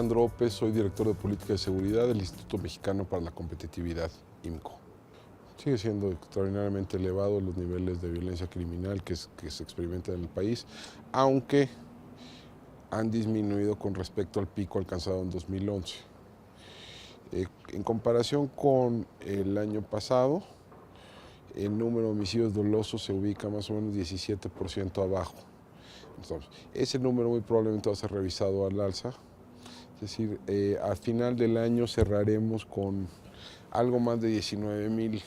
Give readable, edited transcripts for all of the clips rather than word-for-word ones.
Alejandro López, soy director de Política de Seguridad del Instituto Mexicano para la Competitividad, IMCO. Sigue siendo extraordinariamente elevado los niveles de violencia criminal que se experimenta en el país, aunque han disminuido con respecto al pico alcanzado en 2011. En comparación con el año pasado, el número de homicidios dolosos se ubica más o menos 17% abajo. Entonces, ese número muy probablemente va a ser revisado al alza. Es decir, al final del año cerraremos con algo más de 19,000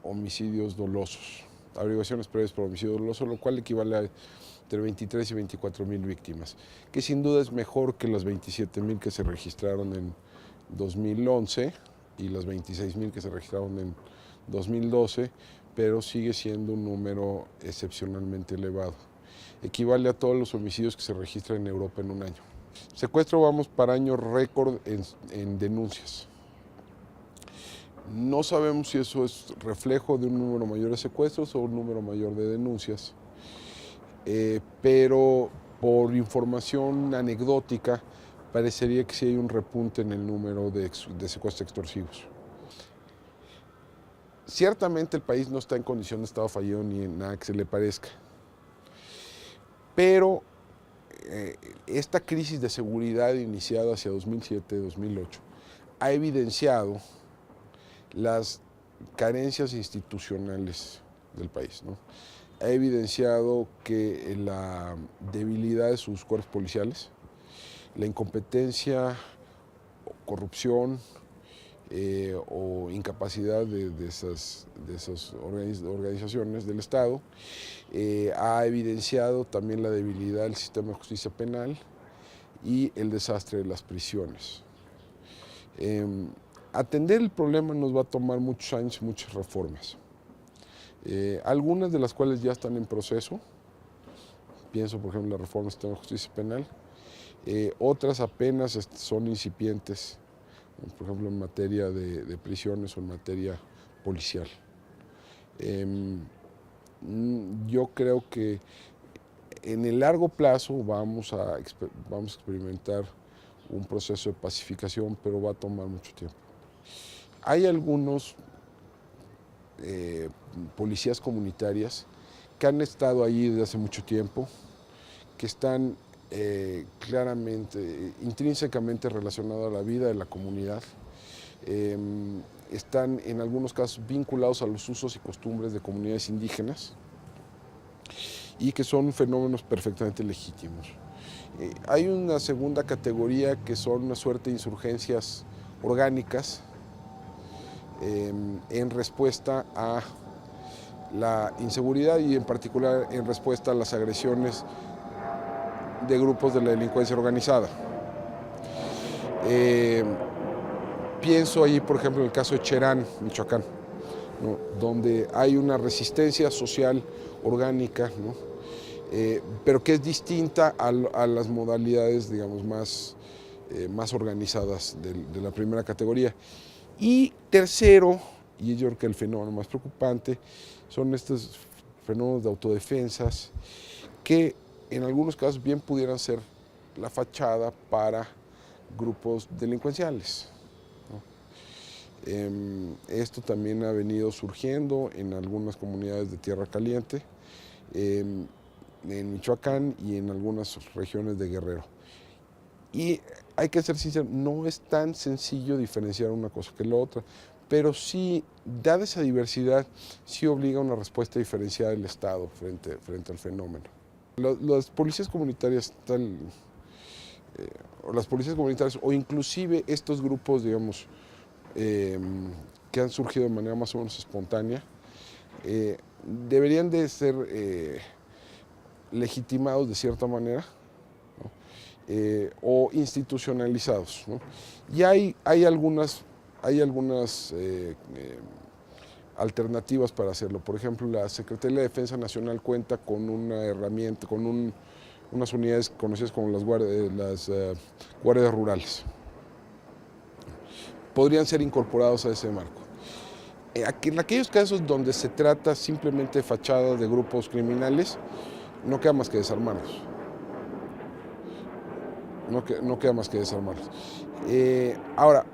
homicidios dolosos, averiguaciones previas por homicidio doloso, lo cual equivale a entre 23 y 24,000 víctimas, que sin duda es mejor que las 27,000 que se registraron en 2011 y las 26,000 que se registraron en 2012, pero sigue siendo un número excepcionalmente elevado. Equivale a todos los homicidios que se registran en Europa en un año. Secuestro vamos para año récord en denuncias. No sabemos si eso es reflejo de un número mayor de secuestros o un número mayor de denuncias, pero por información anecdótica parecería que sí hay un repunte en el número de secuestros extorsivos. Ciertamente el país no está en condición de estado fallido ni en nada que se le parezca, pero esta crisis de seguridad iniciada hacia 2007-2008 ha evidenciado las carencias institucionales del país, ¿no? Ha evidenciado que la debilidad de sus cuerpos policiales, la incompetencia, corrupción o incapacidad de esas organizaciones del Estado, ha evidenciado también la debilidad del sistema de justicia penal y el desastre de las prisiones. Atender el problema nos va a tomar muchos años y muchas reformas, algunas de las cuales ya están en proceso. Pienso, por ejemplo, en la reforma del sistema de justicia penal. Otras apenas son incipientes, por ejemplo, en materia de prisiones o en materia policial. Yo creo que en el largo plazo vamos a experimentar un proceso de pacificación, pero va a tomar mucho tiempo. Hay algunos policías comunitarias que han estado allí desde hace mucho tiempo, que están claramente, intrínsecamente relacionados a la vida de la comunidad. Están en algunos casos vinculados a los usos y costumbres de comunidades indígenas y que son fenómenos perfectamente legítimos. Hay una segunda categoría que son una suerte de insurgencias orgánicas en respuesta a la inseguridad y en particular en respuesta a las agresiones de grupos de la delincuencia organizada. Pienso ahí, por ejemplo, en el caso de Cherán, Michoacán, ¿no?, donde hay una resistencia social orgánica, ¿no?, pero que es distinta a las modalidades, digamos, más organizadas de la primera categoría. Y tercero, y yo creo que el fenómeno más preocupante, son estos fenómenos de autodefensas que en algunos casos bien pudieran ser la fachada para grupos delincuenciales, ¿no? Esto también ha venido surgiendo en algunas comunidades de Tierra Caliente, en Michoacán y en algunas regiones de Guerrero. Y hay que ser sincero, no es tan sencillo diferenciar una cosa que la otra, pero sí, dada esa diversidad, sí obliga a una respuesta diferenciada del Estado frente al fenómeno. Las policías comunitarias o inclusive estos grupos, digamos, que han surgido de manera más o menos espontánea, deberían de ser legitimados de cierta manera, ¿no?, o institucionalizados, ¿no? Y hay algunas alternativas para hacerlo. Por ejemplo, la Secretaría de Defensa Nacional cuenta con una herramienta, con unas unidades conocidas como las guardias rurales. Podrían ser incorporados a ese marco. En aquellos casos donde se trata simplemente de fachadas de grupos criminales, no queda más que desarmarlos. no queda más que desarmarlos. Ahora,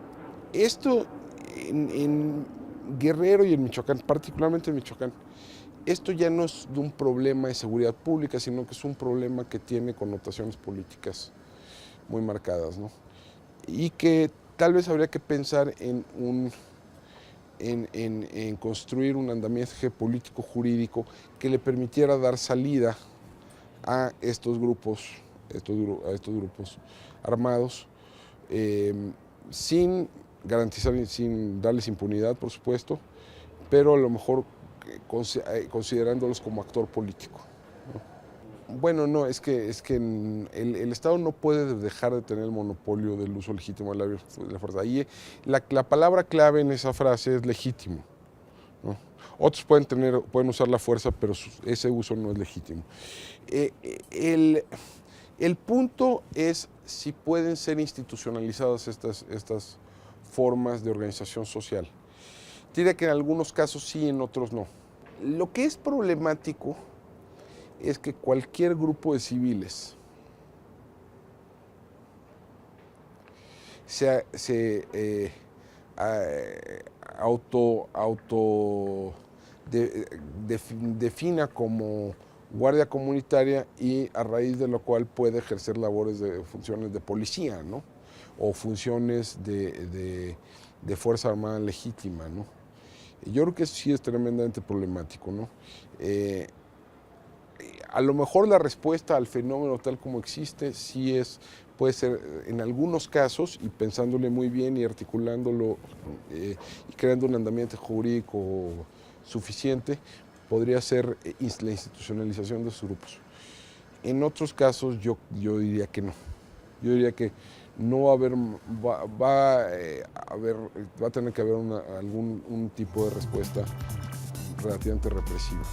esto en Guerrero y en Michoacán, particularmente en Michoacán, esto ya no es de un problema de seguridad pública, sino que es un problema que tiene connotaciones políticas muy marcadas, ¿no? Y que tal vez habría que pensar en construir un andamiaje político-jurídico que le permitiera dar salida a estos grupos, armados, sin garantizar, sin darles impunidad, por supuesto, pero a lo mejor considerándolos como actor político, ¿no? Bueno, no, es que el Estado no puede dejar de tener el monopolio del uso legítimo de la fuerza. Ahí la palabra clave en esa frase es legítimo, ¿no? Otros pueden usar la fuerza, pero ese uso no es legítimo. El punto es si pueden ser institucionalizadas estas formas de organización social. Diría que en algunos casos sí, en otros no. Lo que es problemático es que cualquier grupo de civiles defina como guardia comunitaria y a raíz de lo cual puede ejercer funciones de policía, ¿no? O funciones de fuerza armada legítima, ¿no? Yo creo que eso sí es tremendamente problemático, ¿no? A lo mejor la respuesta al fenómeno tal como existe sí puede ser en algunos casos, y pensándole muy bien y articulándolo y creando un andamiaje jurídico suficiente, podría ser la institucionalización de esos grupos. En otros casos yo diría que no. Yo diría que no va a haber, va a tener que haber un tipo de respuesta relativamente represiva.